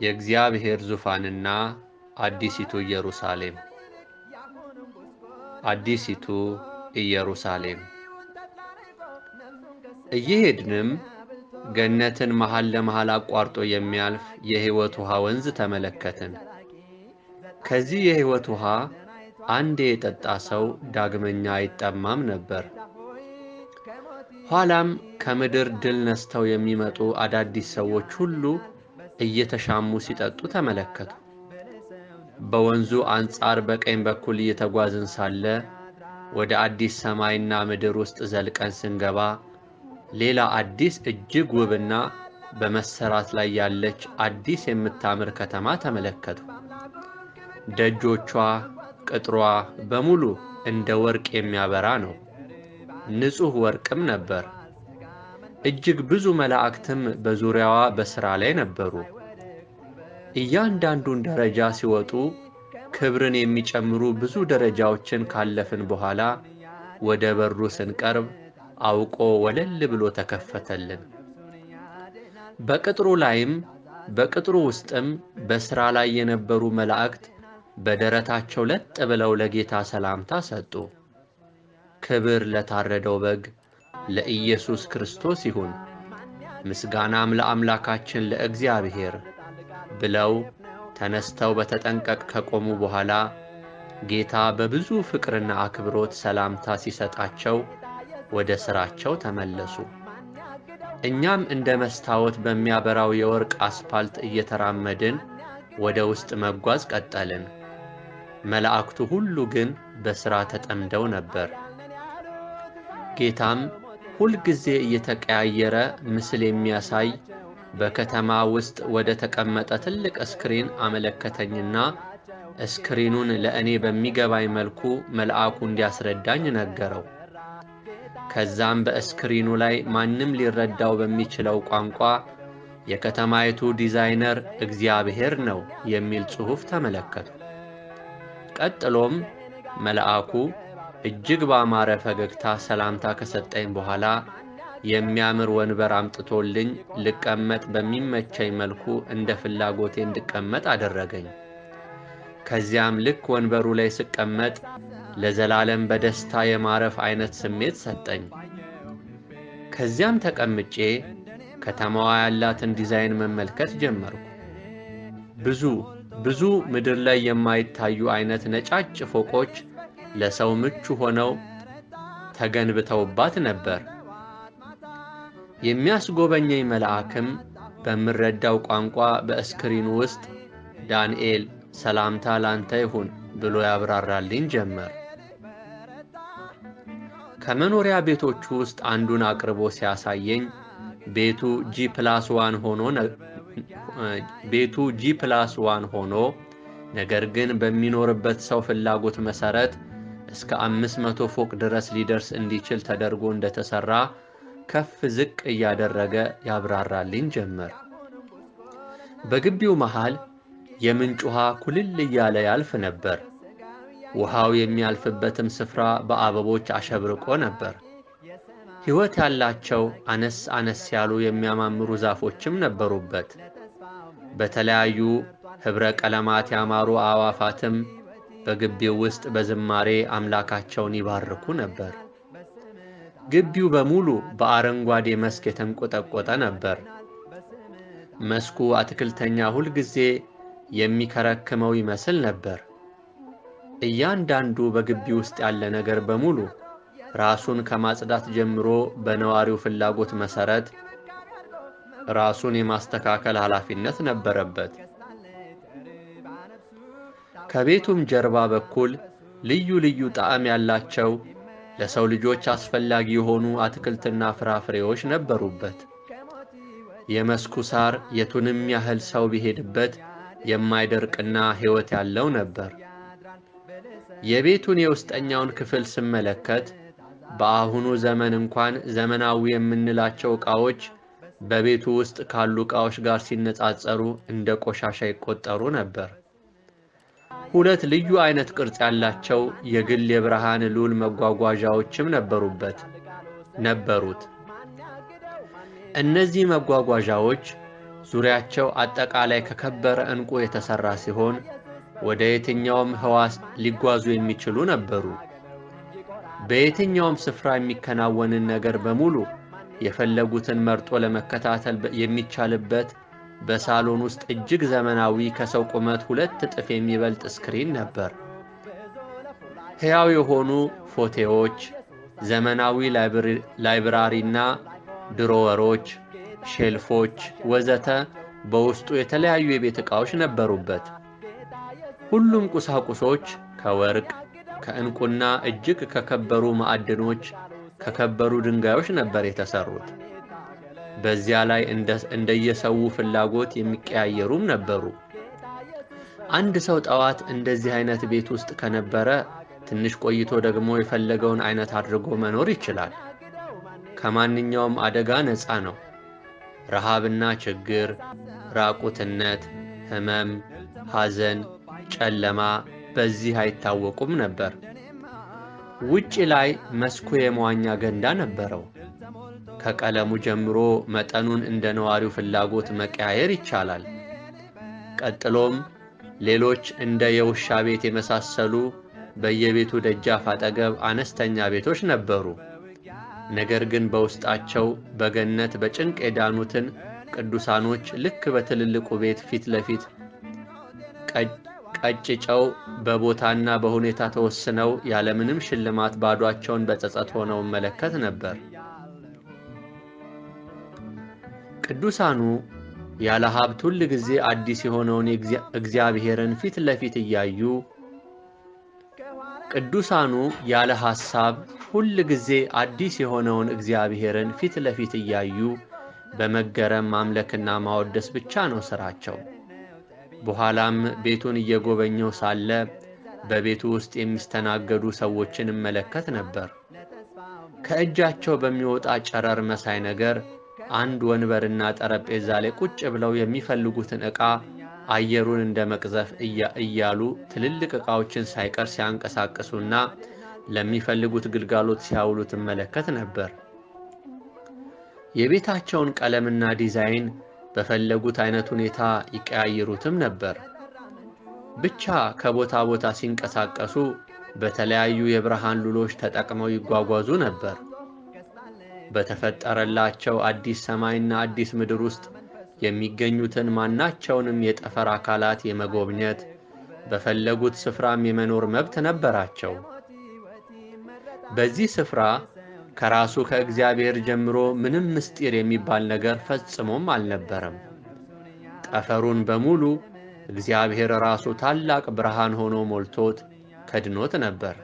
የእግዚአብሔር ዙፋንና አዲሲቱ ኢየሩሳሌም። አዲሲቱ ኢየሩሳሌም። እየሄድንም ገነትን መሃል ለመሃል አቋርጦ የሚያልፍ የሕይወት ውሃ ወንዝ ተመለከትን። ከዚህ የሕይወት ውሃ አንዴ የጠጣ ሰው ዳግመኛ አይጠማም ነበር። ኋላም ከምድር ድል ነስተው የሚመጡ አዳዲስ ሰዎች ሁሉ እየተሻሙ ሲጠጡ ተመለከቱ። በወንዙ አንጻር በቀኝ በኩል እየተጓዝን ሳለ ወደ አዲስ ሰማይና ምድር ውስጥ ዘልቀን ስንገባ ሌላ አዲስ እጅግ ውብና በመሰራት ላይ ያለች አዲስ የምታምር ከተማ ተመለከቱ። ደጆቿ፣ ቅጥሯ በሙሉ እንደ ወርቅ የሚያበራ ነው። ንጹሕ ወርቅም ነበር። እጅግ ብዙ መላእክትም በዙሪያዋ በሥራ ላይ ነበሩ። እያንዳንዱን ደረጃ ሲወጡ ክብርን የሚጨምሩ ብዙ ደረጃዎችን ካለፍን በኋላ ወደ በሩ ስንቀርብ አውቆ ወለል ብሎ ተከፈተልን። በቅጥሩ ላይም በቅጥሩ ውስጥም በሥራ ላይ የነበሩ መላእክት በደረታቸው ለጥ ብለው ለጌታ ሰላምታ ሰጡ። ክብር ለታረደው በግ ለኢየሱስ ክርስቶስ ይሁን፣ ምስጋናም ለአምላካችን ለእግዚአብሔር ብለው ተነስተው በተጠንቀቅ ከቆሙ በኋላ ጌታ በብዙ ፍቅርና አክብሮት ሰላምታ ሲሰጣቸው ወደ ሥራቸው ተመለሱ። እኛም እንደ መስታወት በሚያበራው የወርቅ አስፓልት እየተራመድን ወደ ውስጥ መጓዝ ቀጠልን። መላእክቱ ሁሉ ግን በሥራ ተጠምደው ነበር። ጌታም ሁልጊዜ እየተቀያየረ ምስል የሚያሳይ በከተማ ውስጥ ወደ ተቀመጠ ትልቅ ስክሪን አመለከተኝና ስክሪኑን ለእኔ በሚገባኝ መልኩ መልአኩ እንዲያስረዳኝ ነገረው። ከዛም በስክሪኑ ላይ ማንም ሊረዳው በሚችለው ቋንቋ የከተማይቱ ዲዛይነር እግዚአብሔር ነው የሚል ጽሑፍ ተመለከቱ። ቀጥሎም መልአኩ እጅግ ባማረ ፈገግታ ሰላምታ ከሰጠኝ በኋላ የሚያምር ወንበር አምጥቶልኝ ልቀመጥ በሚመቸኝ መልኩ እንደ ፍላጎቴ እንድቀመጥ አደረገኝ። ከዚያም ልክ ወንበሩ ላይ ስቀመጥ ለዘላለም በደስታ የማረፍ አይነት ስሜት ሰጠኝ። ከዚያም ተቀምጬ ከተማዋ ያላትን ዲዛይን መመልከት ጀመርኩ። ብዙ ምድር ላይ የማይታዩ አይነት ነጫጭ ፎቆች ለሰው ምቹ ሆነው ተገንብተውባት ነበር። የሚያስጎበኘኝ መልአክም በምረዳው ቋንቋ በስክሪኑ ውስጥ ዳንኤል ሰላምታ ላንተ ይሁን ብሎ ያብራራልኝ ጀመር። ከመኖሪያ ቤቶቹ ውስጥ አንዱን አቅርቦ ሲያሳየኝ ቤቱ G+1 ሆኖ ነገር ግን በሚኖርበት ሰው ፍላጎት መሰረት እስከ 500 ፎቅ ድረስ ሊደርስ እንዲችል ተደርጎ እንደተሰራ ከፍ ዝቅ እያደረገ ያብራራልኝ ጀመር። በግቢው መሃል የምንጭ ውሃ ኩልል እያለ ያልፍ ነበር። ውሃው የሚያልፍበትም ስፍራ በአበቦች አሸብርቆ ነበር። ሕይወት ያላቸው አነስ ያሉ የሚያማምሩ ዛፎችም ነበሩበት። በተለያዩ ኅብረ ቀለማት ያማሩ አዕዋፋትም በግቢው ውስጥ በዝማሬ አምላካቸውን ይባርኩ ነበር። ግቢው በሙሉ በአረንጓዴ መስክ የተንቆጠቆጠ ነበር። መስኩ አትክልተኛ ሁልጊዜ የሚከረክመው ይመስል ነበር። እያንዳንዱ በግቢ ውስጥ ያለ ነገር በሙሉ ራሱን ከማጽዳት ጀምሮ በነዋሪው ፍላጎት መሰረት ራሱን የማስተካከል ኃላፊነት ነበረበት። ከቤቱም ጀርባ በኩል ልዩ ጣዕም ያላቸው ለሰው ልጆች አስፈላጊ የሆኑ አትክልትና ፍራፍሬዎች ነበሩበት። የመስኩ ሳር የቱንም ያህል ሰው ቢሄድበት የማይደርቅና ሕይወት ያለው ነበር። የቤቱን የውስጠኛውን ክፍል ስመለከት በአሁኑ ዘመን እንኳን ዘመናዊ የምንላቸው ዕቃዎች በቤቱ ውስጥ ካሉ ዕቃዎች ጋር ሲነጻጸሩ እንደ ቆሻሻ ይቆጠሩ ነበር። ሁለት ልዩ አይነት ቅርጽ ያላቸው የግል የብርሃን ሉል መጓጓዣዎችም ነበሩት። እነዚህ መጓጓዣዎች ዙሪያቸው አጠቃላይ ከከበረ ዕንቁ የተሠራ ሲሆን ወደ የትኛውም ሕዋስ ሊጓዙ የሚችሉ ነበሩ። በየትኛውም ስፍራ የሚከናወንን ነገር በሙሉ የፈለጉትን መርጦ ለመከታተል የሚቻልበት በሳሎን ውስጥ እጅግ ዘመናዊ ከሰው ቁመት 2 እጥፍ የሚበልጥ ስክሪን ነበር። ሕያው የሆኑ ፎቴዎች፣ ዘመናዊ ላይብራሪና ድሮወሮች፣ ሼልፎች ወዘተ በውስጡ የተለያዩ የቤት ዕቃዎች ነበሩበት። ሁሉም ቁሳቁሶች ከወርቅ፣ ከዕንቁና እጅግ ከከበሩ ማዕድኖች፣ ከከበሩ ድንጋዮች ነበር የተሰሩት። በዚያ ላይ እንደየሰው ፍላጎት የሚቀያየሩም ነበሩ። አንድ ሰው ጠዋት እንደዚህ አይነት ቤት ውስጥ ከነበረ ትንሽ ቆይቶ ደግሞ የፈለገውን አይነት አድርጎ መኖር ይችላል። ከማንኛውም አደጋ ነፃ ነው። ረሃብና ችግር፣ ራቁትነት፣ ሕመም፣ ሐዘን፣ ጨለማ በዚህ አይታወቁም ነበር። ውጪ ላይ መስኩ የመዋኛ ገንዳ ነበረው። ከቀለሙ ጀምሮ መጠኑን እንደ ነዋሪው ፍላጎት መቀያየር ይቻላል። ቀጥሎም ሌሎች እንደ የውሻ ቤት የመሳሰሉ በየቤቱ ደጃፍ አጠገብ አነስተኛ ቤቶች ነበሩ። ነገር ግን በውስጣቸው በገነት በጭንቅ የዳኑትን ቅዱሳኖች ልክ በትልልቁ ቤት ፊት ለፊት ቀጭጨው በቦታና በሁኔታ ተወስነው ያለምንም ሽልማት ባዷቸውን በጸጸት ሆነው መለከት ነበር። ቅዱሳኑ ያለ ሀብት ሁል ጊዜ አዲስ የሆነውን እግዚአብሔርን ፊት ለፊት እያዩ ቅዱሳኑ ያለ ሐሳብ ሁል ጊዜ አዲስ የሆነውን እግዚአብሔርን ፊት ለፊት እያዩ በመገረም ማምለክና ማወደስ ብቻ ነው ሥራቸው። በኋላም ቤቱን እየጎበኘው ሳለ በቤቱ ውስጥ የሚስተናገዱ ሰዎችን እመለከት ነበር። ከእጃቸው በሚወጣ ጨረር መሳይ ነገር አንድ ወንበርና ጠረጴዛ ላይ ቁጭ ብለው የሚፈልጉትን ዕቃ አየሩን እንደ መቅዘፍ እያሉ ትልልቅ ዕቃዎችን ሳይቀር ሲያንቀሳቅሱና ለሚፈልጉት ግልጋሎት ሲያውሉት እመለከት ነበር። የቤታቸውን ቀለምና ዲዛይን በፈለጉት አይነት ሁኔታ ይቀያይሩትም ነበር። ብቻ ከቦታ ቦታ ሲንቀሳቀሱ በተለያዩ የብርሃን ሉሎች ተጠቅመው ይጓጓዙ ነበር። በተፈጠረላቸው አዲስ ሰማይና አዲስ ምድር ውስጥ የሚገኙትን ማናቸውንም የጠፈር አካላት የመጎብኘት በፈለጉት ስፍራም የመኖር መብት ነበራቸው። በዚህ ስፍራ ከራሱ ከእግዚአብሔር ጀምሮ ምንም ምስጢር የሚባል ነገር ፈጽሞም አልነበረም። ጠፈሩን በሙሉ እግዚአብሔር ራሱ ታላቅ ብርሃን ሆኖ ሞልቶት ከድኖት ነበር።